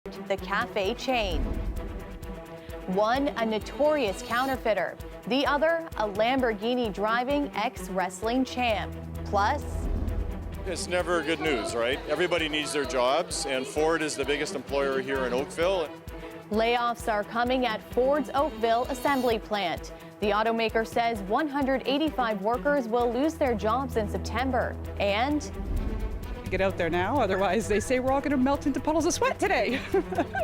the cafe chain. One, a notorious counterfeiter. The other, a Lamborghini driving ex-wrestling champ. Plus, it's never good news, right? Everybody needs their jobs, and Ford is the biggest employer here in Oakville. Layoffs are coming at Ford's Oakville assembly plant. The automaker says 185 workers will lose their jobs in September. And get out there now, otherwise they say we're all going to melt into puddles of sweat today.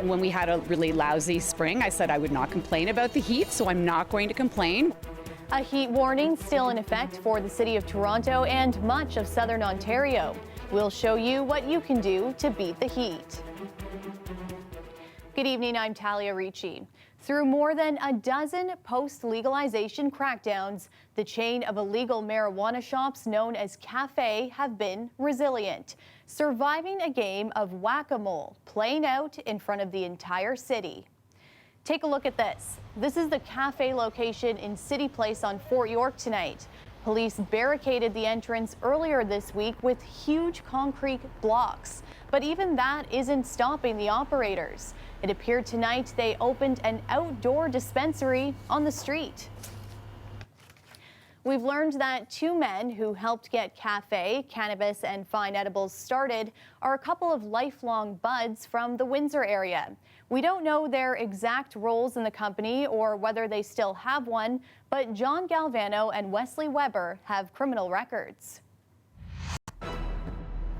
When we had a really lousy spring, I said I would not complain about the heat, so I'm not going to complain. A heat warning still in effect for the city of Toronto and much of southern Ontario. We'll show you what you can do to beat the heat. Good evening, I'm Talia Ricci. Through more than a dozen post-legalization crackdowns, the chain of illegal marijuana shops known as Cafe have been resilient, surviving a game of whack-a-mole playing out in front of the entire city. Take a look at this. This is the Cafe location in City Place on Fort York tonight. Police barricaded the entrance earlier this week with huge concrete blocks. But even that isn't stopping the operators. It appeared tonight they opened an outdoor dispensary on the street. We've learned that two men who helped get Cafe, Cannabis, and Fine Edibles started are a couple of lifelong buds from the Windsor area. We don't know their exact roles in the company or whether they still have one, but John Galvano and Wesley Weber have criminal records.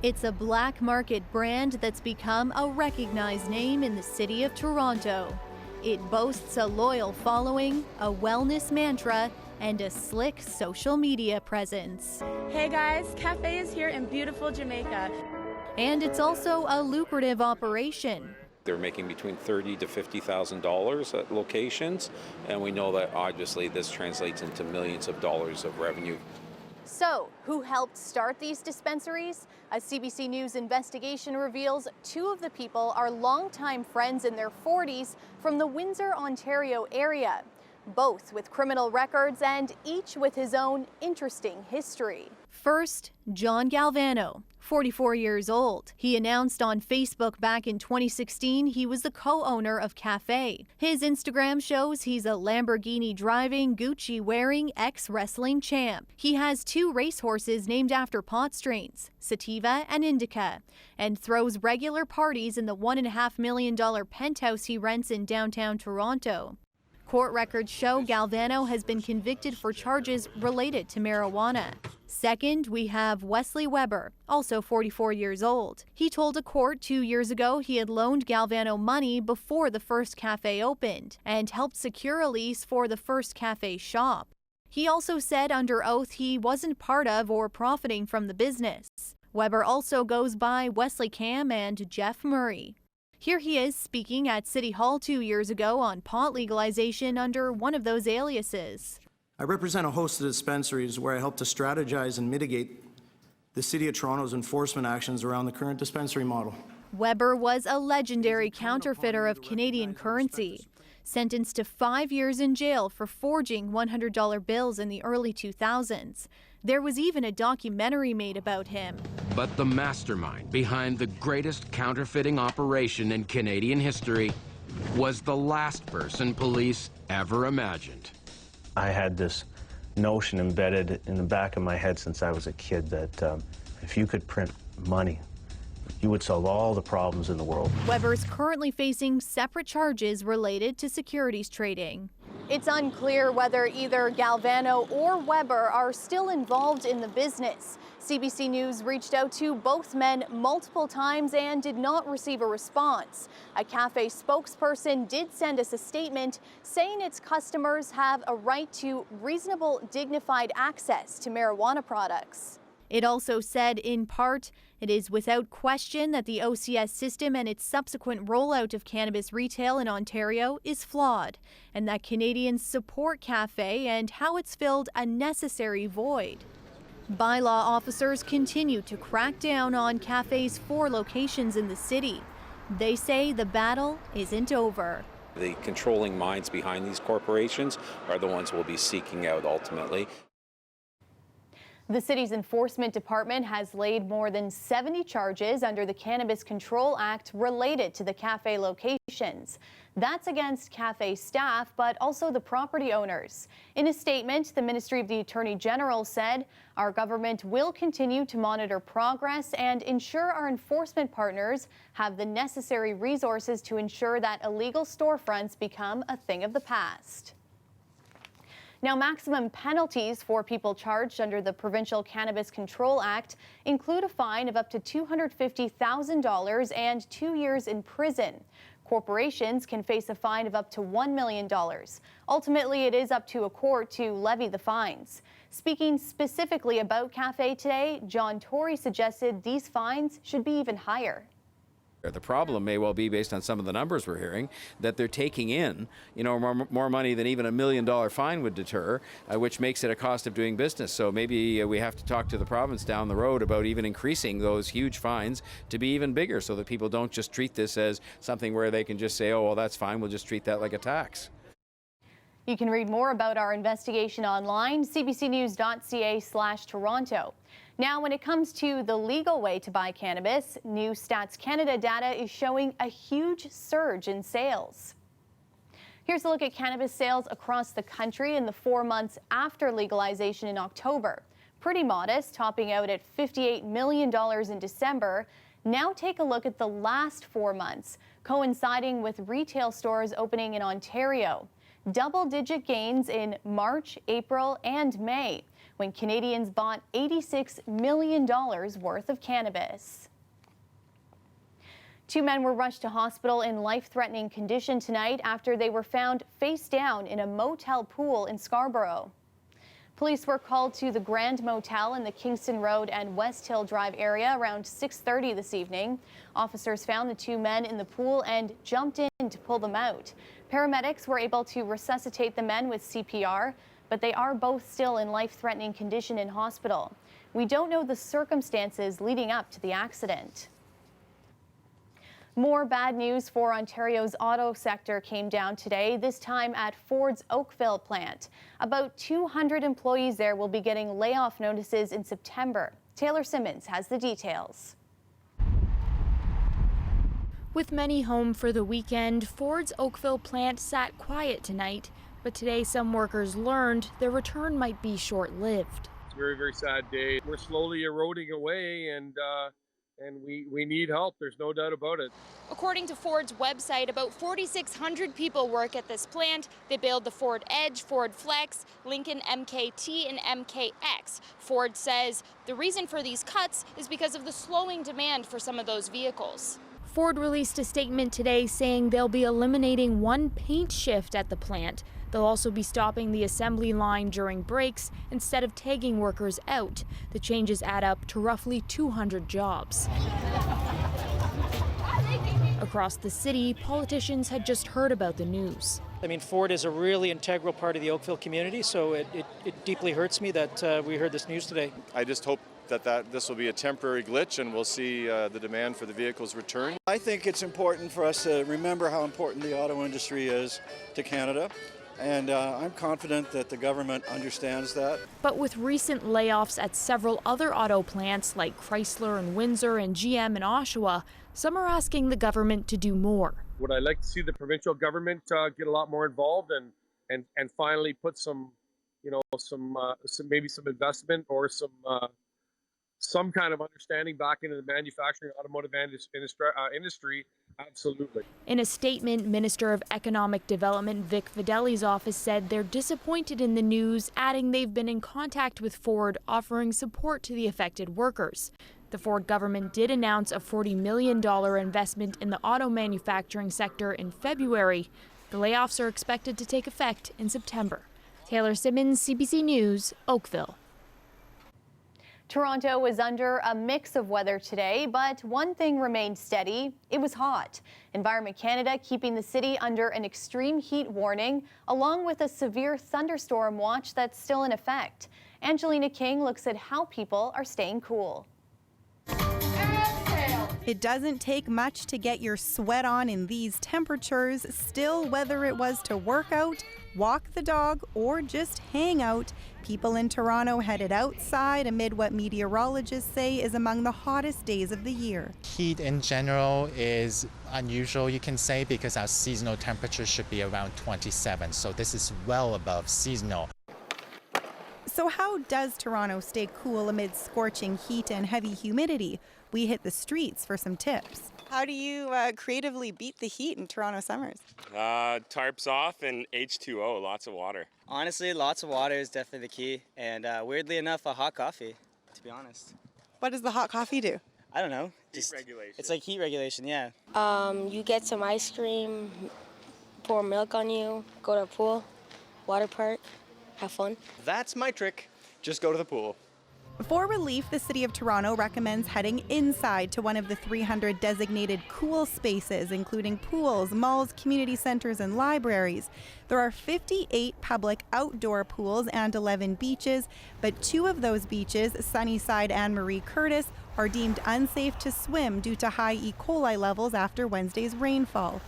It's a black market brand that's become a recognized name in the city of Toronto. It boasts a loyal following, a wellness mantra, and a slick social media presence. Hey guys, Cafe is here in beautiful Jamaica. And it's also a lucrative operation. They're making between $30,000 to $50,000 at locations, and we know that obviously this translates into millions of dollars of revenue. So, who helped start these dispensaries? A CBC News investigation reveals two of the people are longtime friends in their 40s from the Windsor, Ontario area, both with criminal records and each with his own interesting history. First, John Galvano, 44 years old. He announced on Facebook back in 2016 he was the co-owner of Cafe. His Instagram shows he's a Lamborghini driving, Gucci wearing ex-wrestling champ. He has two racehorses named after pot strains, Sativa and Indica, and throws regular parties in the $1.5 million penthouse he rents in downtown Toronto. Court records show Galvano has been convicted for charges related to marijuana. Second, we have Wesley Weber, also 44 years old. He told a court 2 years ago he had loaned Galvano money before the first cafe opened and helped secure a lease for the first cafe shop. He also said under oath he wasn't part of or profiting from the business. Weber also goes by Wesley Cam and Jeff Murray. Here he is speaking at City Hall 2 years ago on pot legalization under one of those aliases. I represent a host of dispensaries where I help to strategize and mitigate the City of Toronto's enforcement actions around the current dispensary model. Weber was a legendary counterfeiter of Canadian currency, sentenced to 5 years in jail for forging $100 bills in the early 2000s. There was even a documentary made about him. But the mastermind behind the greatest counterfeiting operation in Canadian history was the last person police ever imagined. I had this notion embedded in the back of my head since I was a kid that if you could print money, you would solve all the problems in the world. Weber is currently facing separate charges related to securities trading. It's unclear whether either Galvano or Weber are still involved in the business. CBC News reached out to both men multiple times and did not receive a response. A cafe spokesperson did send us a statement saying its customers have a right to reasonable, dignified access to marijuana products. It also said, in part, it is without question that the OCS system and its subsequent rollout of cannabis retail in Ontario is flawed, and that Canadians support Cafe and how it's filled a necessary void. Bylaw officers continue to crack down on Cafe's 4 locations in the city. They say the battle isn't over. The controlling minds behind these corporations are the ones we'll be seeking out ultimately. The city's enforcement department has laid more than 70 charges under the Cannabis Control Act related to the cafe locations. That's against cafe staff, but also the property owners. In a statement, the Ministry of the Attorney General said, "Our government will continue to monitor progress and ensure our enforcement partners have the necessary resources to ensure that illegal storefronts become a thing of the past." Now, maximum penalties for people charged under the Provincial Cannabis Control Act include a fine of up to $250,000 and 2 years in prison. Corporations can face a fine of up to $1 million. Ultimately, it is up to a court to levy the fines. Speaking specifically about Cafe today, John Tory suggested these fines should be even higher. The problem may well be, based on some of the numbers we're hearing, that they're taking in, more money than even $1 million fine would deter, which makes it a cost of doing business. So maybe we have to talk to the province down the road about even increasing those huge fines to be even bigger, so that people don't just treat this as something where they can just say, "Oh, well, that's fine, we'll just treat that like a tax." You can read more about our investigation online, cbcnews.ca/Toronto. Now, when it comes to the legal way to buy cannabis, new Stats Canada data is showing a huge surge in sales. Here's a look at cannabis sales across the country in the 4 months after legalization in October. Pretty modest, topping out at $58 million in December. Now take a look at the last 4 months, coinciding with retail stores opening in Ontario. Double-digit gains in March, April, and May, when Canadians bought $86 million worth of cannabis. 2 men were rushed to hospital in life-threatening condition tonight after they were found face down in a motel pool in Scarborough. Police were called to the Grand Motel in the Kingston Road and West Hill Drive area around 6:30 this evening. Officers found the 2 men in the pool and jumped in to pull them out. Paramedics were able to resuscitate the men with CPR, but they are both still in life-threatening condition in hospital. We don't know the circumstances leading up to the accident. More bad news for Ontario's auto sector came down today, this time at Ford's Oakville plant. About 200 employees there will be getting layoff notices in September. Taylor Simmons has the details. With many home for the weekend, Ford's Oakville plant sat quiet tonight, but today some workers learned their return might be short-lived. It's a very, very sad day. We're slowly eroding away, and we need help. There's no doubt about it. According to Ford's website, about 4,600 people work at this plant. They build the Ford Edge, Ford Flex, Lincoln MKT, and MKX. Ford says the reason for these cuts is because of the slowing demand for some of those vehicles. Ford released a statement today saying they'll be eliminating 1 paint shift at the plant. They'll also be stopping the assembly line during breaks instead of tagging workers out. The changes add up to roughly 200 jobs. Across the city, politicians had just heard about the news. I mean, Ford is a really integral part of the Oakville community, so it deeply hurts me that we heard this news today. I just hope that this will be a temporary glitch and we'll see the demand for the vehicles return. I think it's important for us to remember how important the auto industry is to Canada. And I'm confident that the government understands that. But with recent layoffs at several other auto plants like Chrysler and Windsor and GM in Oshawa, some are asking the government to do more. Would I like to see the provincial government get a lot more involved and finally put some maybe some investment or some kind of understanding back into the manufacturing automotive industry? Absolutely. In a statement, Minister of Economic Development Vic Fideli's office said they're disappointed in the news, adding they've been in contact with Ford offering support to the affected workers. The Ford government did announce a $40 million investment in the auto manufacturing sector in February. The layoffs are expected to take effect in September. Taylor Simmons, CBC News, Oakville. Toronto was under a mix of weather today, but one thing remained steady. It was hot. Environment Canada keeping the city under an extreme heat warning, along with a severe thunderstorm watch that's still in effect. Angelina King looks at how people are staying cool. Exhale. It doesn't take much to get your sweat on in these temperatures. Still, whether it was to work out, walk the dog, or just hang out, people in Toronto headed outside amid what meteorologists say is among the hottest days of the year. Heat in general is unusual, you can say, because our seasonal temperature should be around 27, so this is well above seasonal. So how does Toronto stay cool amid scorching heat and heavy humidity? We hit the streets for some tips. How do you creatively beat the heat in Toronto summers? Tarps off and H2O, lots of water. Honestly, lots of water is definitely the key, and weirdly enough, a hot coffee, to be honest. What does the hot coffee do? I don't know. Heat regulation. It's like heat regulation, yeah. You get some ice cream, pour milk on you, go to a pool, water park, have fun. That's my trick. Just go to the pool. For relief, the City of Toronto recommends heading inside to one of the 300 designated cool spaces, including pools, malls, community centers, and libraries. There are 58 public outdoor pools and 11 beaches, but 2 of those beaches, Sunnyside and Marie Curtis, are deemed unsafe to swim due to high E. coli levels after Wednesday's rainfall.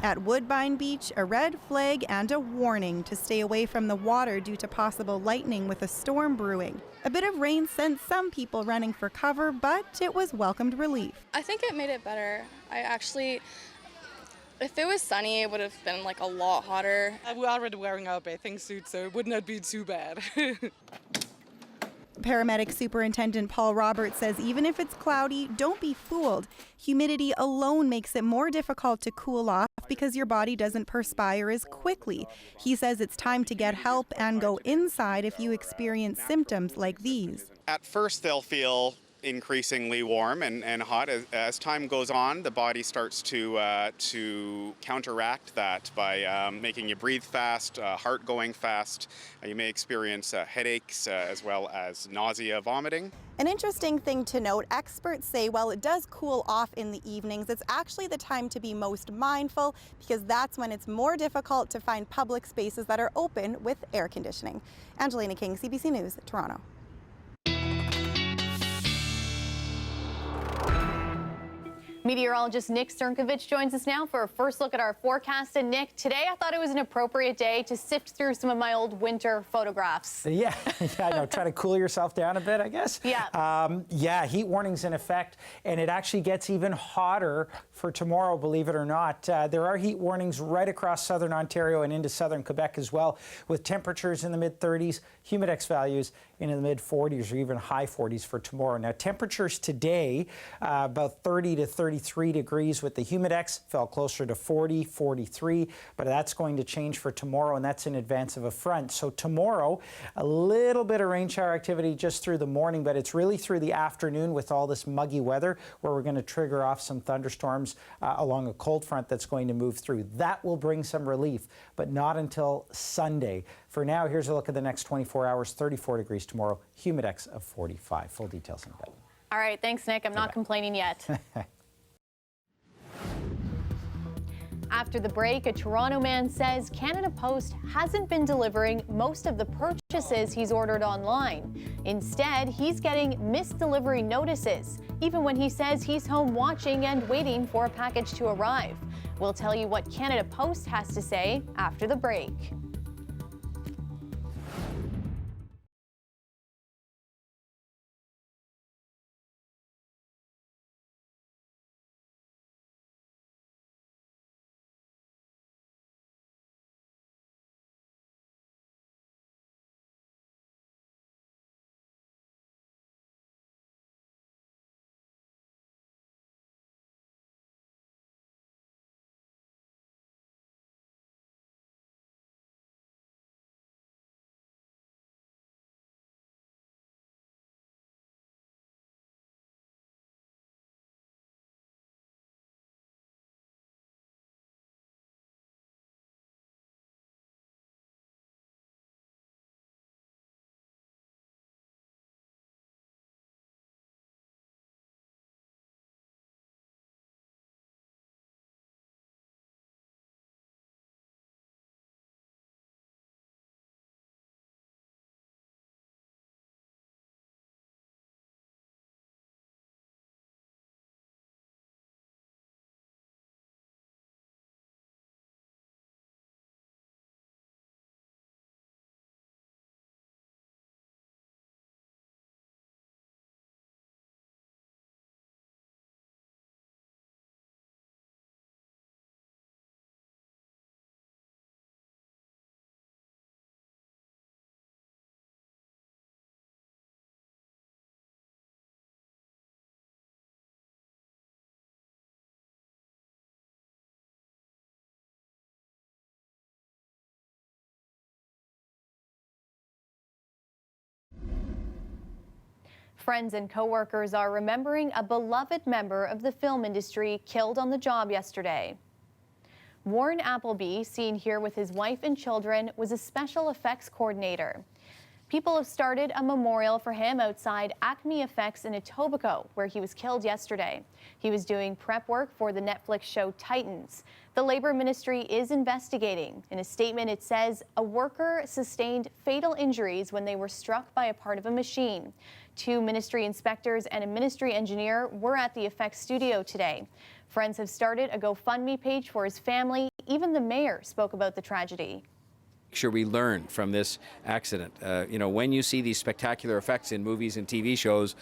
At Woodbine Beach, a red flag and a warning to stay away from the water due to possible lightning with a storm brewing. A bit of rain sent some people running for cover, but it was welcomed relief. I think it made it better. If it was sunny, it would have been like a lot hotter. We're already wearing our bathing suits, so it would not be too bad. Paramedic Superintendent Paul Roberts says even if it's cloudy, don't be fooled. Humidity alone makes it more difficult to cool off because your body doesn't perspire as quickly. He says it's time to get help and go inside if you experience symptoms like these. At first they'll feel increasingly warm and hot. As time goes on, the body starts to counteract that by making you breathe fast, heart going fast. You may experience headaches as well as nausea, vomiting. An interesting thing to note, experts say while it does cool off in the evenings, it's actually the time to be most mindful because that's when it's more difficult to find public spaces that are open with air conditioning. Angelina King, CBC News, Toronto. Meteorologist Nick Sternkovich joins us now for a first look at our forecast. And Nick, today I thought it was an appropriate day to sift through some of my old winter photographs. Yeah, I know. Try to cool yourself down a bit, I guess. Yeah. Yeah, heat warnings in effect, and it actually gets even hotter for tomorrow, believe it or not. There are heat warnings right across southern Ontario and into southern Quebec as well, with temperatures in the mid-30s, humidex values into the mid-40s or even high 40s for tomorrow. Now, temperatures today, about 30 to 33 degrees with the humidex, fell closer to 40, 43, but that's going to change for tomorrow, and that's in advance of a front. So tomorrow, a little bit of rain shower activity just through the morning, but it's really through the afternoon with all this muggy weather where we're going to trigger off some thunderstorms along a cold front that's going to move through. That will bring some relief, but not until Sunday. For now, here's a look at the next 24 hours, 34 degrees tomorrow, humidex of 45. Full details in a bit. All right, thanks, Nick. I'm not complaining yet. After the break, a Toronto man says Canada Post hasn't been delivering most of the purchases he's ordered online. Instead, he's getting missed delivery notices, even when he says he's home watching and waiting for a package to arrive. We'll tell you what Canada Post has to say after the break. Friends and coworkers are remembering a beloved member of the film industry killed on the job yesterday. Warren Appleby, seen here with his wife and children, was a special effects coordinator. People have started a memorial for him outside Acme Effects in Etobicoke, where he was killed yesterday. He was doing prep work for the Netflix show Titans. The Labor Ministry is investigating. In a statement, it says a worker sustained fatal injuries when they were struck by a part of a machine. 2 ministry inspectors and a ministry engineer were at the effects studio today. Friends have started a GoFundMe page for his family. Even the mayor spoke about the tragedy. Make sure we learn from this accident. When you see these spectacular effects in movies and TV shows,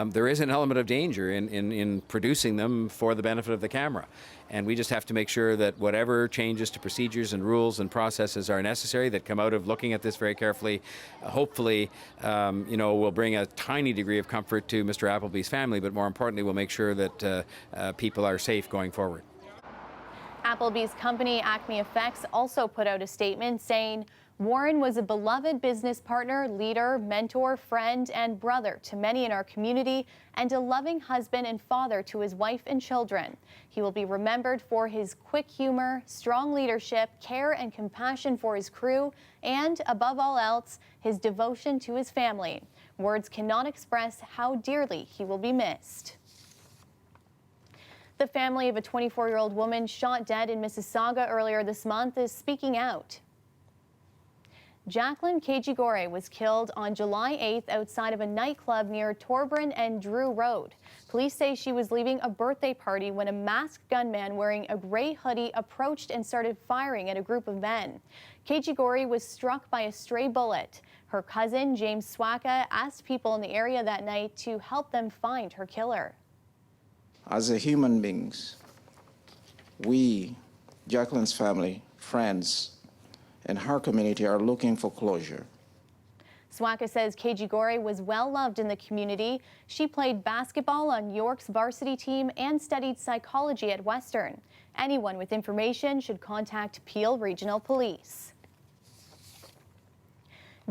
there is an element of danger in producing them for the benefit of the camera. And we just have to make sure that whatever changes to procedures and rules and processes are necessary that come out of looking at this very carefully, hopefully, will bring a tiny degree of comfort to Mr. Appleby's family, but more importantly, will make sure that people are safe going forward. Appleby's company, Acme Effects, also put out a statement saying Warren was a beloved business partner, leader, mentor, friend, and brother to many in our community, and a loving husband and father to his wife and children. He will be remembered for his quick humor, strong leadership, care and compassion for his crew, and, above all else, his devotion to his family. Words cannot express how dearly he will be missed. The family of a 24-year-old woman shot dead in Mississauga earlier this month is speaking out. Jacqueline Kajigore was killed on July 8th outside of a nightclub near Torbrun and Drew Road. Police say she was leaving a birthday party when a masked gunman wearing a gray hoodie approached and started firing at a group of men. Kajigore was struck by a stray bullet. Her cousin, James Swaka, asked people in the area that night to help them find her killer. As a human beings, we, Jacqueline's family, friends, and her community are looking for closure. Swaka says Kajigore was well loved in the community. She played basketball on York's varsity team and studied psychology at Western. Anyone with information should contact Peel Regional Police.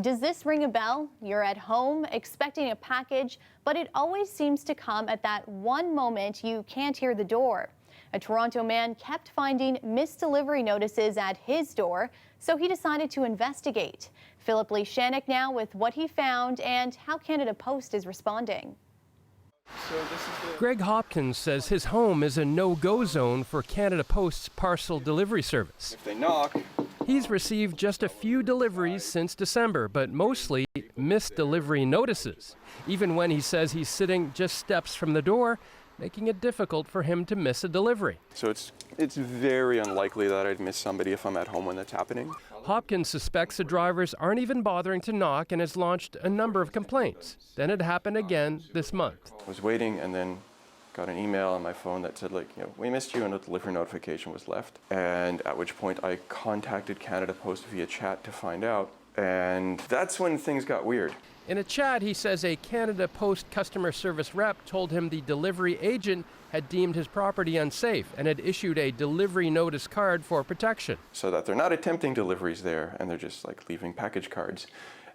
Does this ring a bell? You're at home expecting a package, but it always seems to come at that one moment you can't hear the door. A Toronto man kept finding missed delivery notices at his door, so he decided to investigate. Philip Lee Shannick now with what he found and how Canada Post is responding. Greg Hopkins says his home is a no-go zone for Canada Post's parcel delivery service. If they knock. He's received just a few deliveries since December, but mostly missed delivery notices, even when he says he's sitting just steps from the door, making it difficult for him to miss a delivery. So it's very unlikely that I'd miss somebody if I'm at home when that's happening. Hopkins suspects the drivers aren't even bothering to knock and has launched a number of complaints. Then it happened again this month. I was waiting and then got an email on my phone that said, we missed you, and a delivery notification was left. And at which point I contacted Canada Post via chat to find out. And that's when things got weird. In a chat, he says a Canada Post customer service rep told him the delivery agent had deemed his property unsafe and had issued a delivery notice card for protection. So that they're not attempting deliveries there, and they're just leaving package cards.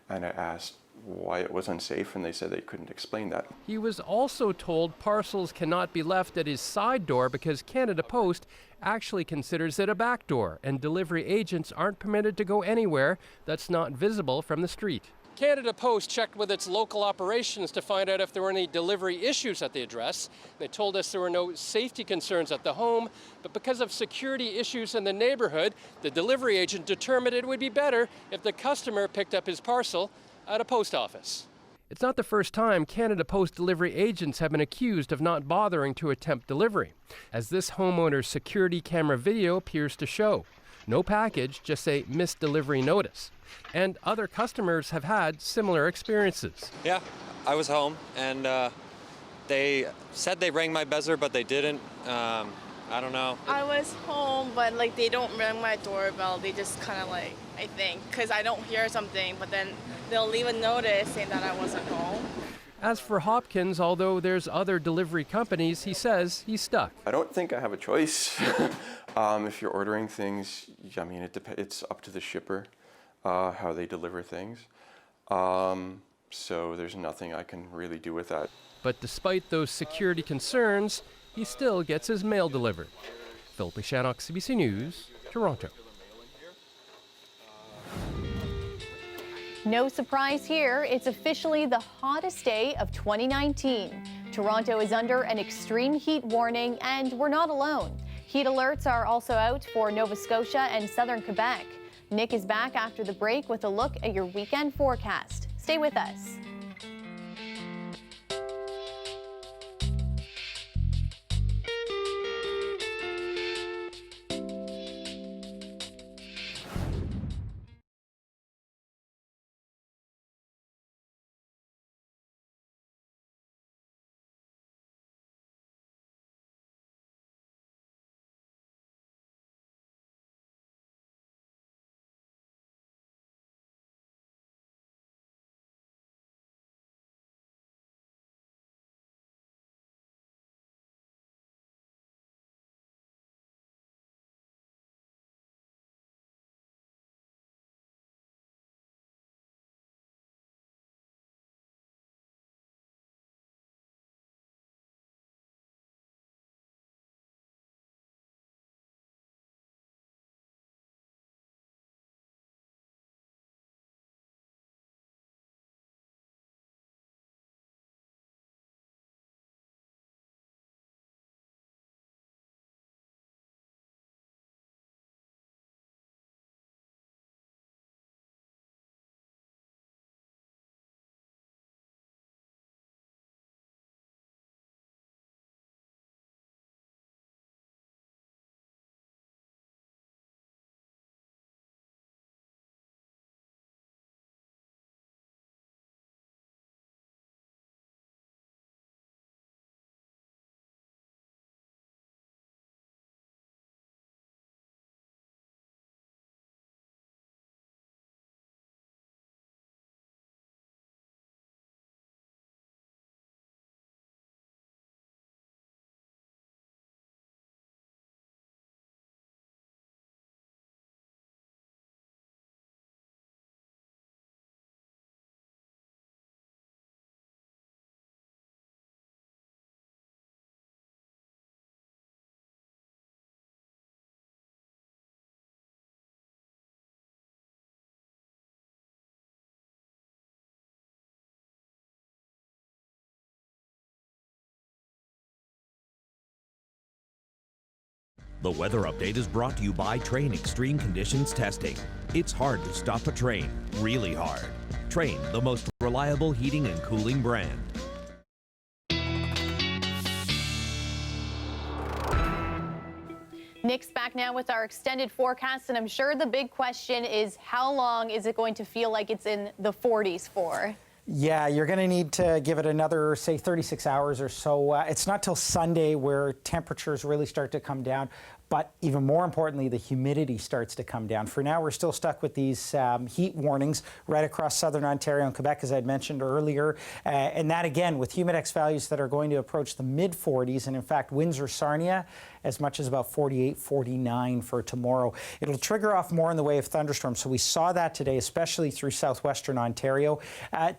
And I asked why it was unsafe, and they said they couldn't explain that. He was also told parcels cannot be left at his side door because Canada Post actually considers it a back door, and delivery agents aren't permitted to go anywhere that's not visible from the street. Canada Post checked with its local operations to find out if there were any delivery issues at the address. They told us there were no safety concerns at the home, but because of security issues in the neighborhood, the delivery agent determined it would be better if the customer picked up his parcel at a post office. It's not the first time Canada Post delivery agents have been accused of not bothering to attempt delivery, as this homeowner's security camera video appears to show. No package, just a missed delivery notice. And other customers have had similar experiences. Yeah, I was home, and they said they rang my buzzer, but they didn't. I don't know. I was home, but they don't ring my doorbell. They just kind of I think, because I don't hear something, but then they'll leave a notice saying that I wasn't home. As for Hopkins, although there's other delivery companies, he says he's stuck. I don't think I have a choice. If you're ordering things, I mean, it's up to the shipper how they deliver things. so there's nothing I can really do with that. But despite those security concerns, he still gets his mail delivered. Philip Shannock, CBC News, Toronto. No surprise here, it's officially the hottest day of 2019. Toronto is under an extreme heat warning, and we're not alone. Heat alerts are also out for Nova Scotia and southern Quebec. Nick is back after the break with a look at your weekend forecast. Stay with us. The weather update is brought to you by Train Extreme Conditions Testing. It's hard to stop a train, really hard. Train, the most reliable heating and cooling brand. Nick's back now with our extended forecast, and I'm sure the big question is how long is it going to feel like it's in the 40s for? Yeah, you're going to need to give it another, say, 36 hours or so. It's not till Sunday where temperatures really start to come down, but even more importantly, the humidity starts to come down. For now, we're still stuck with these heat warnings right across southern Ontario and Quebec, as I'd mentioned earlier. And that, again, with humidex values that are going to approach the mid-40s, and in fact, Windsor-Sarnia, as much as about 48, 49 for tomorrow. It'll trigger off more in the way of thunderstorms, so we saw that today, especially through southwestern Ontario.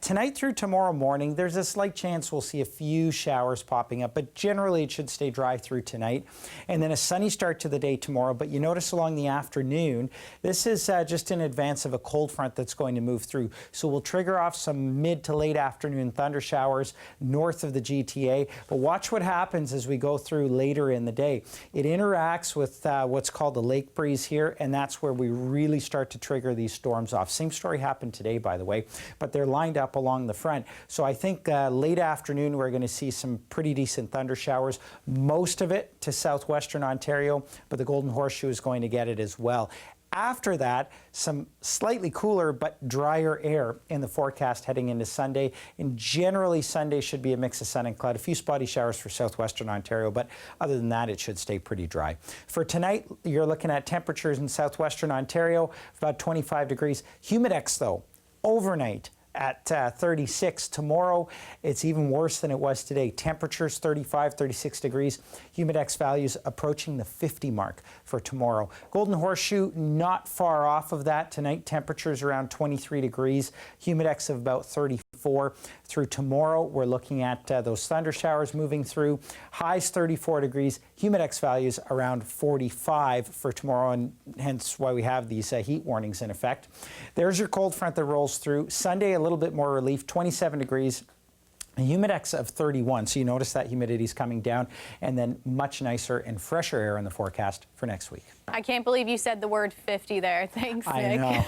Tonight through tomorrow morning, there's a slight chance we'll see a few showers popping up, but generally it should stay dry through tonight. And then a sunny start to the day tomorrow, but you notice along the afternoon, this is just in advance of a cold front that's going to move through. So we'll trigger off some mid to late afternoon thunder showers north of the GTA, but watch what happens as we go through later in the day. It interacts with what's called the lake breeze here, and that's where we really start to trigger these storms off. Same story happened today, by the way, but they're lined up along the front. So I think late afternoon we're going to see some pretty decent thunder showers, most of it to southwestern Ontario, but the Golden Horseshoe is going to get it as well. After that, some slightly cooler but drier air in the forecast heading into Sunday. And generally, Sunday should be a mix of sun and cloud. A few spotty showers for southwestern Ontario, but other than that, it should stay pretty dry. For tonight, you're looking at temperatures in southwestern Ontario, about 25 degrees. Humidex, though, overnight at 36. Tomorrow, it's even worse than it was today. Temperatures 35, 36 degrees. Humidex values approaching the 50 mark for tomorrow. Golden Horseshoe, not far off of that. Tonight, temperatures around 23 degrees. Humidex of about 34. 34. Through tomorrow, we're looking at those thunder showers moving through. Highs 34 degrees, humidex values around 45 for tomorrow, and hence why we have these heat warnings in effect. There's your cold front that rolls through. Sunday, a little bit more relief, 27 degrees. A humidex of 31, so you notice that humidity is coming down, and then much nicer and fresher air in the forecast for next week. I can't believe you said the word 50 there. Thanks, Nick. I know.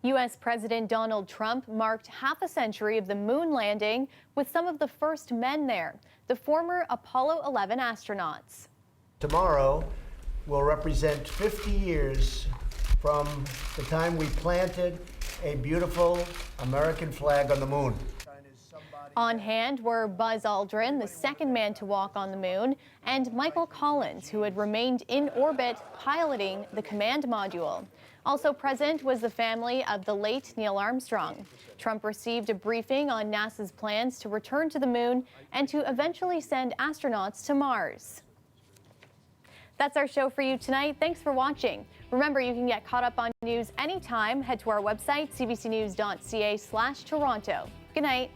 U.S. President Donald Trump marked half a century of the moon landing with some of the first men there, the former Apollo 11 astronauts. Tomorrow will represent 50 years from the time we planted a beautiful American flag on the moon. On hand were Buzz Aldrin, the second man to walk on the moon, and Michael Collins, who had remained in orbit piloting the command module. Also present was the family of the late Neil Armstrong. Trump received a briefing on NASA's plans to return to the moon and to eventually send astronauts to Mars. That's our show for you tonight. Thanks for watching. Remember, you can get caught up on news anytime. Head to our website, cbcnews.ca/Toronto. Good night.